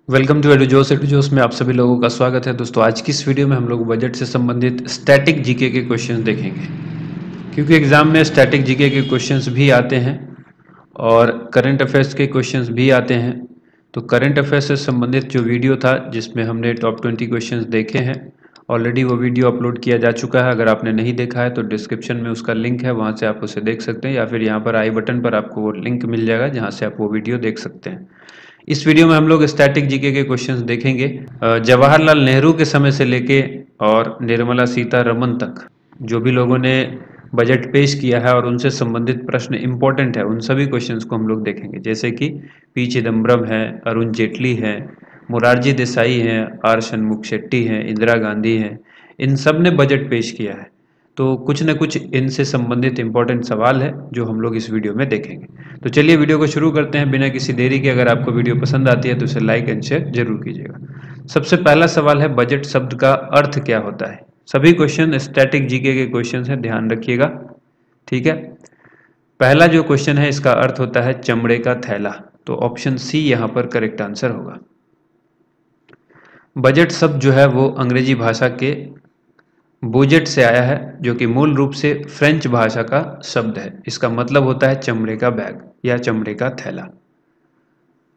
Welcome to एडुजोस में आप सभी लोगों का स्वागत है। दोस्तों, आज की इस वीडियो में हम लोग बजट से संबंधित स्टैटिक जीके के क्वेश्चंस देखेंगे, क्योंकि एग्जाम में स्टैटिक जीके के क्वेश्चंस भी आते हैं और करंट अफेयर्स के क्वेश्चंस भी आते हैं। तो करंट अफेयर्स से संबंधित जो वीडियो था जिसमें हमने टॉप 20 क्वेश्चंस देखे हैं, ऑलरेडी वो वीडियो अपलोड किया जा चुका है। अगर आपने नहीं देखा है तो डिस्क्रिप्शन में उसका लिंक है, वहाँ से आप उसे देख सकते हैं, या फिर यहाँ पर आई बटन पर आपको वो लिंक मिल जाएगा जहाँ से आप वो वीडियो देख सकते हैं। इस वीडियो में हम लोग स्टैटिक जीके के क्वेश्चंस देखेंगे। जवाहरलाल नेहरू के समय से लेके और निर्मला सीतारमन तक जो भी लोगों ने बजट पेश किया है और उनसे संबंधित प्रश्न इंपॉर्टेंट है, उन सभी क्वेश्चंस को हम लोग देखेंगे। जैसे कि पी चिदम्बरम है, अरुण जेटली है, मोरारजी देसाई हैं, आर शनमुख शेट्टी हैं, इंदिरा गांधी हैं, इन सब ने बजट पेश किया है। तो कुछ न कुछ इनसे संबंधित इंपॉर्टेंट सवाल है जो हम लोग इस वीडियो में देखेंगे। तो चलिए वीडियो को शुरू करते हैं बिना किसी देरी के। अगर आपको वीडियो पसंद आती है तो इसे लाइक एंड शेयर जरूर कीजिएगा। सबसे पहला सवाल है, बजट शब्द का अर्थ क्या होता है। सभी क्वेश्चन स्टैटिक जीके के क्वेश्चन हैं, ध्यान रखिएगा। ठीक है, पहला जो क्वेश्चन है इसका अर्थ होता है चमड़े का थैला, तो ऑप्शन सी यहाँ पर करेक्ट आंसर होगा। बजट शब्द जो है वो अंग्रेजी भाषा के बुजेट से आया है, जो कि मूल रूप से फ्रेंच भाषा का शब्द है। इसका मतलब होता है चमड़े का बैग या चमड़े का थैला।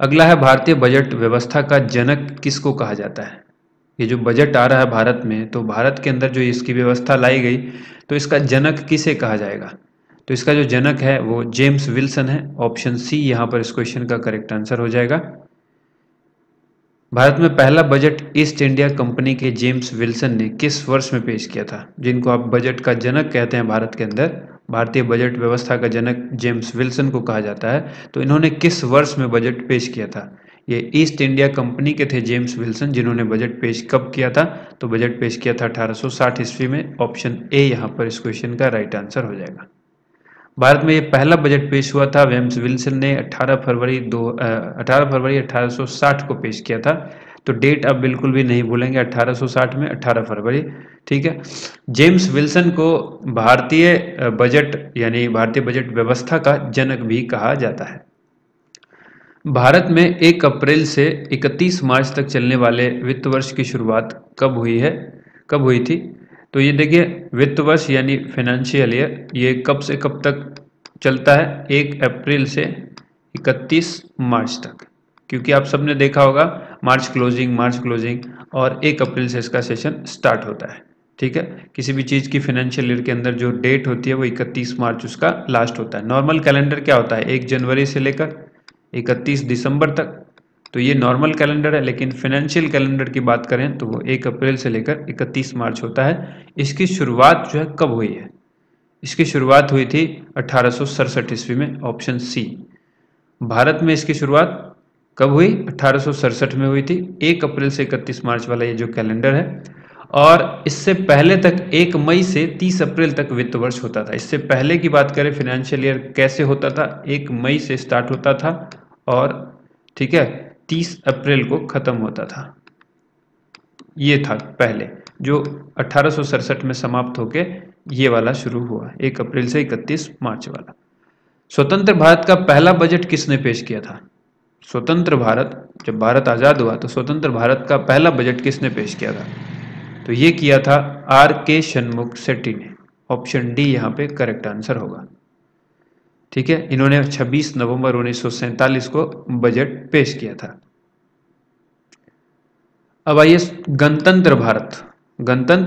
अगला है, भारतीय बजट व्यवस्था का जनक किसको कहा जाता है। ये जो बजट आ रहा है भारत में, तो भारत के अंदर जो इसकी व्यवस्था लाई गई, तो इसका जनक किसे कहा जाएगा। तो इसका जो जनक है वो जेम्स विल्सन है। ऑप्शन सी यहाँ पर इस क्वेश्चन का करेक्ट आंसर हो जाएगा। भारत में पहला बजट ईस्ट इंडिया कंपनी के जेम्स विल्सन ने किस वर्ष में पेश किया था। जिनको आप बजट का जनक कहते हैं भारत के अंदर, भारतीय बजट व्यवस्था का जनक जेम्स विल्सन को कहा जाता है। तो इन्होंने किस वर्ष में बजट पेश किया था। ये ईस्ट इंडिया कंपनी के थे जेम्स विल्सन, जिन्होंने बजट पेश कब किया था। तो बजट पेश किया था 1860 ईस्वी में। ऑप्शन ए यहाँ पर इस क्वेश्चन का राइट आंसर हो जाएगा। भारत में ये पहला बजट पेश हुआ था, जेम्स विल्सन ने 18 फरवरी 1860 को पेश किया था। तो डेट आप बिल्कुल भी नहीं भूलेंगे, 1860 में 18 फरवरी। ठीक है, जेम्स विल्सन को भारतीय बजट यानी भारतीय बजट व्यवस्था का जनक भी कहा जाता है। भारत में 1 अप्रैल से 31 मार्च तक चलने वाले वित्त वर्ष की शुरुआत कब हुई थी। तो ये देखिए, वित्त वर्ष यानी फाइनेंशियल ईयर, ये कब से कब तक चलता है। 1 अप्रैल से 31 मार्च तक, क्योंकि आप सबने देखा होगा मार्च क्लोजिंग और 1 अप्रैल से इसका सेशन स्टार्ट होता है। ठीक है, किसी भी चीज़ की फाइनेंशियल ईयर के अंदर जो डेट होती है वो 31 मार्च उसका लास्ट होता है। नॉर्मल कैलेंडर क्या होता है, 1 जनवरी से लेकर 31 दिसंबर तक, तो ये नॉर्मल कैलेंडर है। लेकिन फाइनेंशियल कैलेंडर की बात करें तो वो 1 अप्रैल से लेकर 31 मार्च होता है। इसकी शुरुआत जो है कब हुई है, इसकी शुरुआत हुई थी 1867 ईस्वी में। ऑप्शन सी, भारत में इसकी शुरुआत कब हुई, 1867 में हुई थी। 1 अप्रैल से 31 मार्च वाला ये जो कैलेंडर है, और इससे पहले तक 1 मई से 30 अप्रैल तक वित्त वर्ष होता था। इससे पहले की बात करें फाइनेंशियल ईयर कैसे होता था, 1 मई से स्टार्ट होता था और ठीक है 30 अप्रैल को खत्म होता था। ये था पहले, जो 1867 में समाप्त होके ये वाला शुरू हुआ, 1 अप्रैल से 31 मार्च वाला। स्वतंत्र भारत का पहला बजट किसने पेश किया था। स्वतंत्र भारत, जब भारत आज़ाद हुआ तो स्वतंत्र भारत का पहला बजट किसने पेश किया था। तो ये किया था आर के शनमुख शेट्टी ने। ऑप्शन डी यहाँ पे करेक्ट आंसर होगा। ठीक है, इन्होंने 26 नवंबर 1947 को बजट पेश किया था। अब आइए गणतंत्र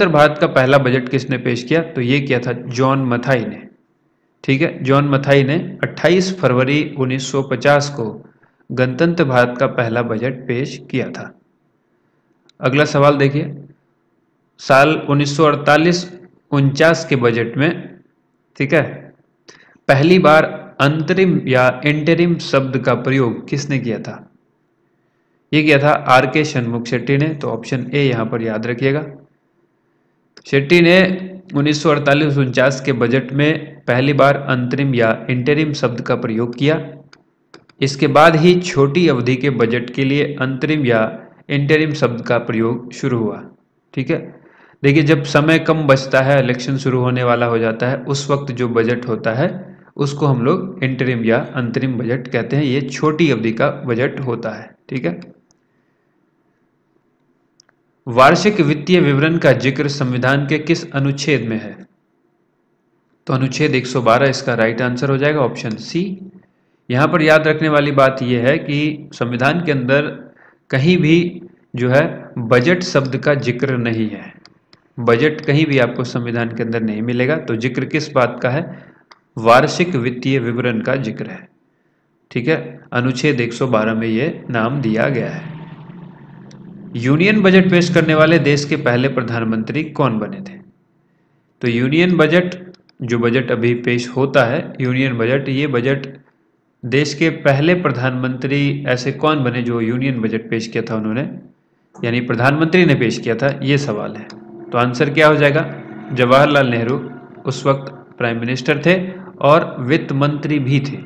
भारत का पहला बजट किसने पेश किया। तो ये किया था जॉन मथाई ने। ठीक है, जॉन मथाई ने 28 फरवरी 1950 को गणतंत्र भारत का पहला बजट पेश किया था। अगला सवाल देखिए, साल 1948-49 के बजट में, ठीक है, पहली बार अंतरिम या इंटरिम शब्द का प्रयोग किसने किया था। ये किया था आर के शनमुख शेट्टी ने। तो ऑप्शन ए यहाँ पर याद रखिएगा। शेट्टी ने 1948-49 के बजट में पहली बार अंतरिम या इंटरिम शब्द का प्रयोग किया। इसके बाद ही छोटी अवधि के बजट के लिए अंतरिम या इंटरिम शब्द का प्रयोग शुरू हुआ। ठीक है, देखिए जब समय कम बचता है, इलेक्शन शुरू होने वाला हो जाता है, उस वक्त जो बजट होता है उसको हम लोग इंटरिम या अंतरिम बजट कहते हैं। ये छोटी अवधि का बजट होता है। ठीक है, वार्षिक वित्तीय विवरण का जिक्र संविधान के किस अनुच्छेद में है? तो अनुच्छेद 112 इसका राइट आंसर हो जाएगा, ऑप्शन सी। यहाँ पर याद रखने वाली बात यह है कि संविधान के अंदर कहीं भी जो है बजट शब्द का जिक्र नहीं है। बजट कहीं भी आपको संविधान के अंदर नहीं मिलेगा। तो जिक्र किस बात का है? वार्षिक वित्तीय विवरण का जिक्र है। ठीक है, अनुच्छेद 112 में ये नाम दिया गया है। यूनियन बजट पेश करने वाले देश के पहले प्रधानमंत्री कौन बने थे? तो यूनियन बजट, जो बजट अभी पेश होता है यूनियन बजट, ये बजट देश के पहले प्रधानमंत्री ऐसे कौन बने जो यूनियन बजट पेश किया था उन्होंने, यानी प्रधानमंत्री ने पेश किया था, ये सवाल है। तो आंसर क्या हो जाएगा? जवाहरलाल नेहरू उस वक्त प्राइम मिनिस्टर थे और वित्त मंत्री भी थे।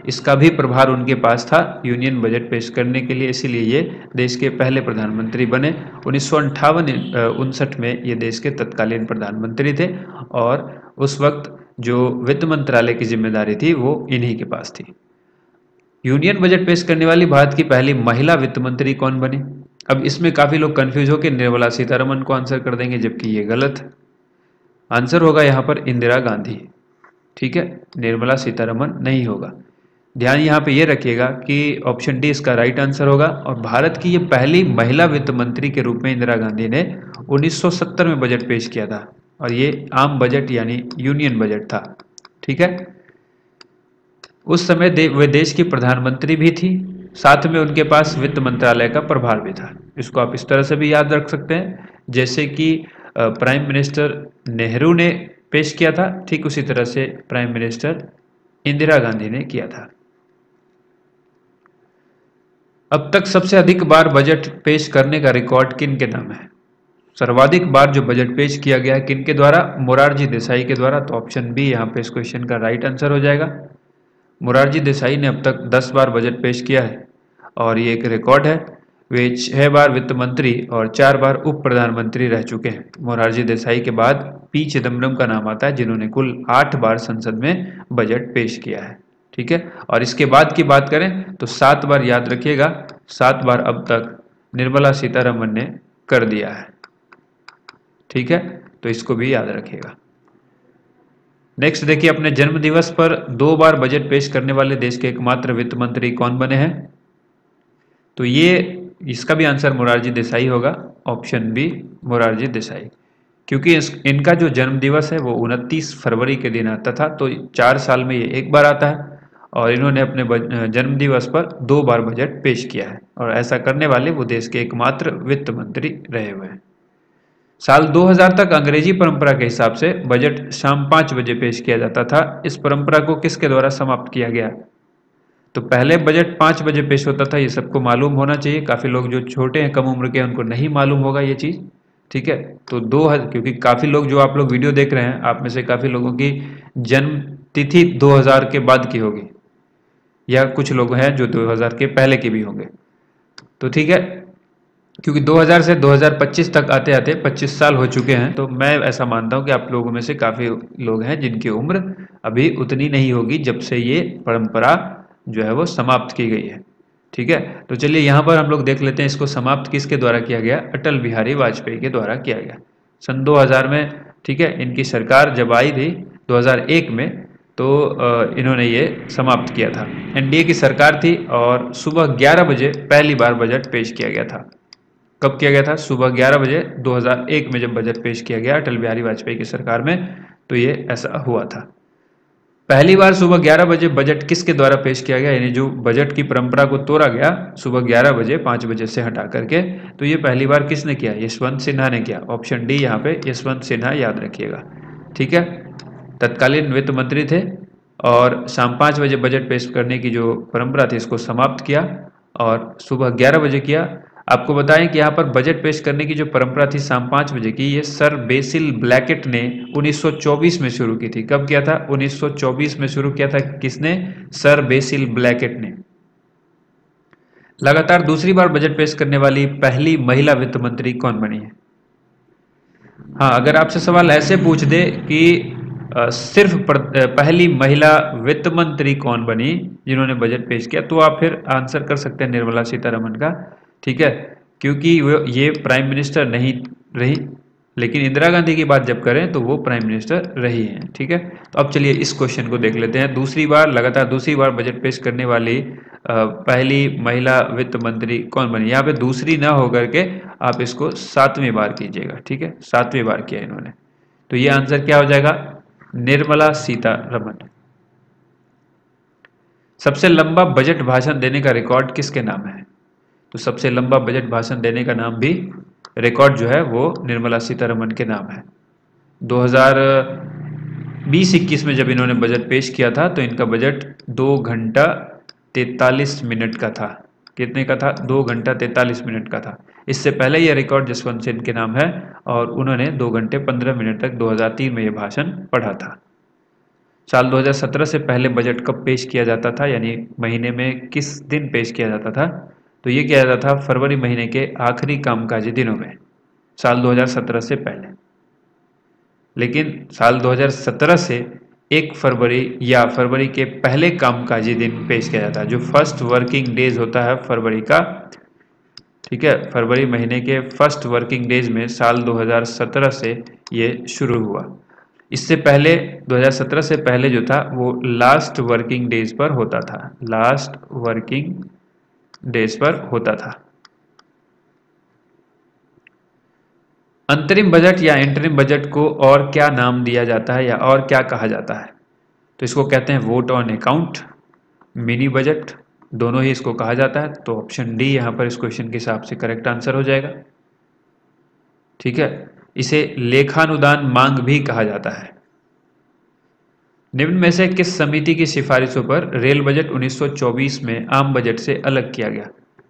इसका भी प्रभार उनके पास था यूनियन बजट पेश करने के लिए, इसीलिए ये देश के पहले प्रधानमंत्री बने। 1958-59 में ये देश के तत्कालीन प्रधानमंत्री थे और उस वक्त जो वित्त मंत्रालय की जिम्मेदारी थी वो इन्हीं के पास थी। यूनियन बजट पेश करने वाली भारत की पहली महिला वित्त मंत्री कौन बनी? अब इसमें काफी लोग कंफ्यूज होकर निर्मला सीतारमन को आंसर कर देंगे, जबकि ये गलत है। आंसर होगा यहाँ पर इंदिरा गांधी। ठीक है, निर्मला सीतारमन नहीं होगा। ध्यान यहाँ पे ये रखिएगा कि ऑप्शन डी इसका राइट आंसर होगा। और भारत की ये पहली महिला वित्त मंत्री के रूप में इंदिरा गांधी ने 1970 में बजट पेश किया था और ये आम बजट यानी यूनियन बजट था। ठीक है, उस समय वे देश की प्रधानमंत्री भी थी, साथ में उनके पास वित्त मंत्रालय का प्रभार भी था। इसको आप इस तरह से भी याद रख सकते हैं, जैसे कि प्राइम मिनिस्टर नेहरू ने पेश किया था, ठीक उसी तरह से प्राइम मिनिस्टर इंदिरा गांधी ने किया था। अब तक सबसे अधिक बार बजट पेश करने का रिकॉर्ड किन के नाम है? सर्वाधिक बार जो बजट पेश किया गया है किन के द्वारा? मोरारजी देसाई के द्वारा। तो ऑप्शन बी यहाँ पे इस क्वेश्चन का राइट आंसर हो जाएगा। मोरारजी देसाई ने अब तक 10 बार बजट पेश किया है और ये एक रिकॉर्ड है। वे 6 बार वित्त मंत्री और 4 बार उप प्रधानमंत्री रह चुके हैं। मोरारजी देसाई के बाद पी चिदम्बरम का नाम आता है, जिन्होंने कुल 8 बार संसद में बजट पेश किया है। ठीक है, और इसके बाद की बात करें तो 7 बार, याद रखिएगा 7 बार अब तक निर्मला सीतारमन ने कर दिया है। ठीक है, तो इसको भी याद रखिएगा। नेक्स्ट देखिए, अपने जन्म दिवस पर 2 बार बजट पेश करने वाले देश के एकमात्र वित्त मंत्री कौन बने हैं? तो ये इसका भी आंसर मोरारजी देसाई होगा, ऑप्शन बी मोरारजी देसाई। क्योंकि इनका जो जन्म दिवस है वो 29 फरवरी के दिन आता था, तो 4 साल में ये एक बार आता है और इन्होंने अपने जन्म दिवस पर 2 बार बजट पेश किया है और ऐसा करने वाले वो देश के एकमात्र वित्त मंत्री रहे हुए हैं। साल 2000 तक अंग्रेजी परंपरा के हिसाब से बजट शाम 5 बजे पेश किया जाता था। इस परंपरा को किसके द्वारा समाप्त किया गया? तो पहले बजट 5 बजे पेश होता था, ये सबको मालूम होना चाहिए। काफ़ी लोग जो छोटे हैं, कम उम्र के, उनको नहीं मालूम होगा ये चीज़। ठीक है, तो क्योंकि काफ़ी लोग जो आप लोग वीडियो देख रहे हैं, आप में से काफ़ी लोगों की जन्म तिथि 2000 के बाद की होगी या कुछ लोग हैं जो 2000 के पहले के भी होंगे। तो ठीक है, क्योंकि 2000 से 2025 तक आते आते 25 साल हो चुके हैं, तो मैं ऐसा मानता हूं कि आप लोगों में से काफ़ी लोग हैं जिनकी उम्र अभी उतनी नहीं होगी जब से ये परंपरा जो है वो समाप्त की गई है। ठीक है, तो चलिए यहाँ पर हम लोग देख लेते हैं इसको समाप्त किसके द्वारा किया गया। अटल बिहारी वाजपेयी के द्वारा किया गया सन 2000 में। ठीक है, इनकी सरकार जब आई थी 2001 में, तो इन्होंने ये समाप्त किया था। एनडीए की सरकार थी और सुबह 11 बजे पहली बार बजट पेश किया गया था। कब किया गया था? सुबह 11 बजे 2001 में जब बजट पेश किया गया अटल बिहारी वाजपेयी की सरकार में, तो ये ऐसा हुआ था। पहली बार सुबह 11 बजे बजट किसके द्वारा पेश किया गया, यानी जो बजट की परंपरा को तोड़ा गया सुबह 11 बजे 5 बजे से हटा करके, तो ये पहली बार किसने किया? यशवंत सिन्हा ने किया। ऑप्शन डी यहाँ पे यशवंत सिन्हा, याद रखिएगा। ठीक है, तत्कालीन वित्त मंत्री थे और शाम 5 बजे बजट पेश करने की जो परंपरा थी इसको समाप्त किया और सुबह 11 बजे किया। आपको बताएं कि यहाँ पर बजट पेश करने की जो परंपरा थी शाम 5 बजे की, ये सर बेसिल ब्लैकेट ने 1924 में शुरू की थी। कब किया था? 1924 में शुरू किया था। किसने? सर बेसिल ब्लैकेट ने। लगातार दूसरी बार बजट पेश करने वाली पहली महिला वित्त मंत्री कौन बनी है? हाँ, अगर आपसे सवाल ऐसे पूछ दे कि सिर्फ पहली महिला वित्त मंत्री कौन बनी जिन्होंने बजट पेश किया, तो आप फिर आंसर कर सकते हैं निर्मला सीतारमन का। ठीक है, क्योंकि वो ये प्राइम मिनिस्टर नहीं रही, लेकिन इंदिरा गांधी की बात जब करें तो वो प्राइम मिनिस्टर रही हैं। ठीक है, तो अब चलिए इस क्वेश्चन को देख लेते हैं। दूसरी बार लगातार दूसरी बार बजट पेश करने वाली पहली महिला वित्त मंत्री कौन बनी? यहाँ पे दूसरी ना होकर के आप इसको 7वीं बार कीजिएगा। ठीक है, 7वीं बार किया इन्होंने, तो ये आंसर क्या हो जाएगा? निर्मला सीतारमण। सबसे लंबा बजट भाषण देने का रिकॉर्ड किसके नाम है? तो सबसे लंबा बजट भाषण देने का नाम भी, रिकॉर्ड जो है वो निर्मला सीतारमण के नाम है। 2020-21 में जब इन्होंने बजट पेश किया था तो इनका बजट 2 घंटा 43 मिनट का था। कितने का था? 2 घंटा 43 मिनट का था। इससे पहले यह रिकॉर्ड जसवंत सिंह के नाम है और उन्होंने 2 घंटे 15 मिनट तक 2003 में यह भाषण पढ़ा था। साल 2017 से पहले बजट कब पेश किया जाता था, यानी महीने में किस दिन पेश किया जाता था? तो ये किया जाता था फरवरी महीने के आखिरी कामकाजी दिनों में, साल 2017 से पहले। लेकिन साल 2017 से 1 फरवरी या फरवरी के पहले कामकाजी दिन पेश किया जाता है, जो फर्स्ट वर्किंग डेज होता है फरवरी का। ठीक है, फरवरी महीने के फर्स्ट वर्किंग डेज में साल 2017 से ये शुरू हुआ। इससे पहले 2017 से पहले जो था वो लास्ट वर्किंग डेज पर होता था, लास्ट वर्किंग डेज पर होता था। अंतरिम बजट या इंटरिम बजट को और क्या नाम दिया जाता है या और क्या कहा जाता है? तो इसको कहते हैं vote on account, mini budget, दोनों ही इसको कहा जाता है। तो ऑप्शन डी यहाँ पर इस क्वेश्चन के हिसाब से करेक्ट आंसर हो जाएगा। ठीक है, इसे लेखानुदान मांग भी कहा जाता है। निम्न में से किस समिति की सिफारिशों पर रेल बजट 1924 में आम बजट से अलग किया गया?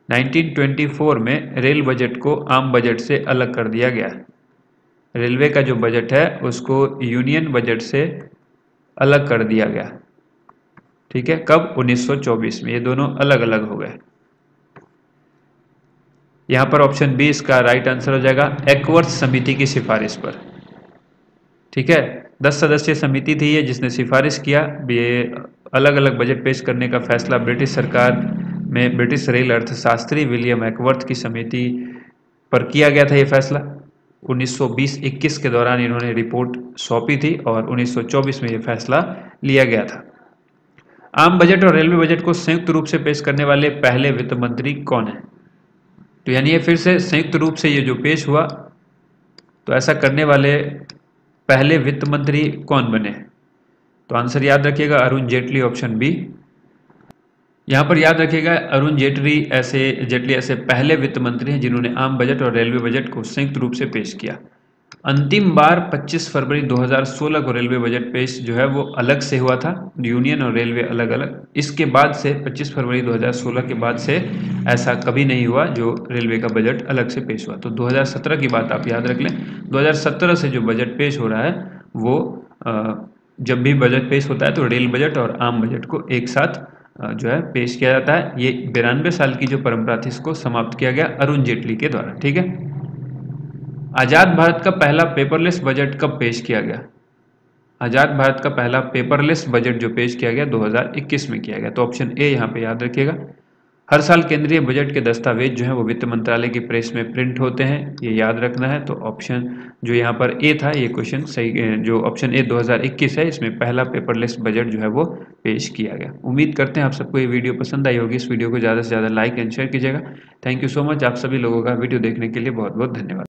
1924 में रेल बजट को आम बजट से अलग कर दिया गया। रेलवे का जो बजट है उसको यूनियन बजट से अलग कर दिया गया। ठीक है, कब? 1924 में। ये दोनों अलग अलग हो गए। यहां पर ऑप्शन बी इसका राइट आंसर हो जाएगा, एकवर्थ समिति की सिफारिश पर। ठीक है, 10 सदस्यीय समिति थी ये जिसने सिफारिश किया। ये अलग अलग बजट पेश करने का फैसला ब्रिटिश सरकार में ब्रिटिश रेल अर्थशास्त्री विलियम एकवर्थ की समिति पर किया गया था। ये फैसला 1920-21 के दौरान इन्होंने रिपोर्ट सौंपी थी और 1924 में ये फैसला लिया गया था। आम बजट और रेलवे बजट को संयुक्त रूप से पेश करने वाले पहले वित्त मंत्री कौन है? तो यानी ये फिर से संयुक्त रूप से ये जो पेश हुआ, तो ऐसा करने वाले पहले वित्त मंत्री कौन बने? तो आंसर याद रखिएगा, अरुण जेटली, ऑप्शन बी। यहाँ पर याद रखिएगा अरुण जेटली ऐसे पहले वित्त मंत्री हैं जिन्होंने आम बजट और रेलवे बजट को संयुक्त रूप से पेश किया। अंतिम बार 25 फरवरी 2016 को रेलवे बजट पेश जो है वो अलग से हुआ था, यूनियन और रेलवे अलग अलग। इसके बाद से 25 फरवरी 2016 के बाद से ऐसा कभी नहीं हुआ जो रेलवे का बजट अलग से पेश हुआ। तो 2017 की बात आप याद रख लें। 2017 से जो बजट पेश हो रहा है वो जब भी बजट पेश होता है तो रेल बजट और आम बजट को एक साथ जो है पेश किया जाता है। ये 92 साल की जो परंपरा थी इसको समाप्त किया गया अरुण जेटली के द्वारा। ठीक है, आज़ाद भारत का पहला पेपरलेस बजट कब पेश किया गया? आज़ाद भारत का पहला पेपरलेस बजट जो पेश किया गया 2021 में किया गया। तो ऑप्शन ए यहाँ पे याद रखिएगा। हर साल केंद्रीय बजट के दस्तावेज जो है वो वित्त मंत्रालय की प्रेस में प्रिंट होते हैं, ये याद रखना है। तो ऑप्शन जो यहाँ पर ए था ये क्वेश्चन सही, जो ऑप्शन ए 2021 है इसमें पहला पेपरलेस बजट जो है वो पेश किया गया। उम्मीद करते हैं आप सबको ये वीडियो पसंद आई होगी। इस वीडियो को ज़्यादा से ज़्यादा लाइक एंड शेयर कीजिएगा। Thank you so much. आप सभी लोगों का वीडियो देखने के लिए बहुत बहुत धन्यवाद।